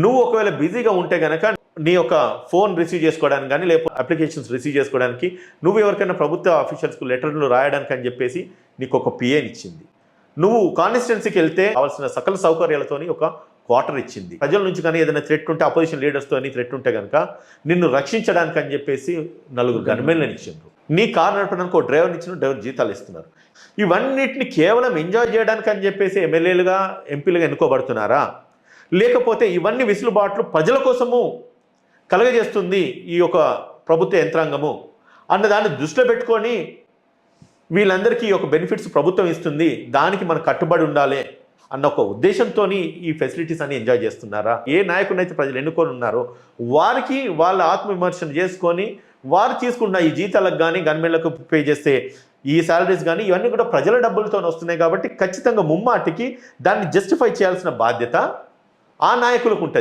నువ్వు ఒకవేళ బిజీగా ఉంటే గనక నీ యొక్క ఫోన్ రిసీవ్ చేసుకోవడానికి కానీ లేకపోతే అప్లికేషన్స్ రిసీవ్ చేసుకోవడానికి నువ్వు ఎవరికైనా ప్రభుత్వ ఆఫీషియల్స్కు లెటర్లు రాయడానికి అని చెప్పేసి నీకు ఒక పిఏని ఇచ్చింది. నువ్వు కాన్స్టిట్యున్సీకి వెళ్తే కావాల్సిన సకల సౌకర్యాలతోని ఒక క్వార్టర్ ఇచ్చింది. ప్రజల నుంచి కానీ ఏదైనా థ్రెట్ ఉంటే అపోజిషన్ లీడర్స్తో థ్రెట్ ఉంటే కనుక నిన్ను రక్షించడానికి అని చెప్పేసి 4 గన్మెన్లను ఇచ్చిండ్రు. నీ కారు నడపడానికి ఒక డ్రైవర్ని ఇచ్చిన, డ్రైవర్ జీతాలు ఇస్తున్నారు. ఇవన్నిటిని కేవలం ఎంజాయ్ చేయడానికి అని చెప్పేసి ఎమ్మెల్యేలుగా ఎంపీలుగా ఎన్నుకోబడుతున్నారా, లేకపోతే ఇవన్నీ వెసులుబాట్లు ప్రజల కోసము కలగజేస్తుంది ఈ యొక్క ప్రభుత్వ యంత్రాంగము అన్నదాన్ని దృష్టిలో పెట్టుకొని వీళ్ళందరికీ ఒక బెనిఫిట్స్ ప్రభుత్వం ఇస్తుంది, దానికి మనం కట్టుబడి ఉండాలి అన్న ఒక ఉద్దేశంతో ఈ ఫెసిలిటీస్ అన్ని ఎంజాయ్ చేస్తున్నారా? ఏ నాయకుడినైతే ప్రజలు ఎన్నుకొని ఉన్నారో వారికి వాళ్ళ ఆత్మవిమర్శన చేసుకొని వారు తీసుకున్న ఈ జీతాలకు కానీ గన్మెన్లకు పే చేస్తే ఈ శాలరీస్ కానీ ఇవన్నీ కూడా ప్రజల డబ్బులతో వస్తున్నాయి. కాబట్టి ఖచ్చితంగా ముమ్మాటికి దాన్ని జస్టిఫై చేయాల్సిన బాధ్యత ఆ నాయకులకు ఉంటుంది.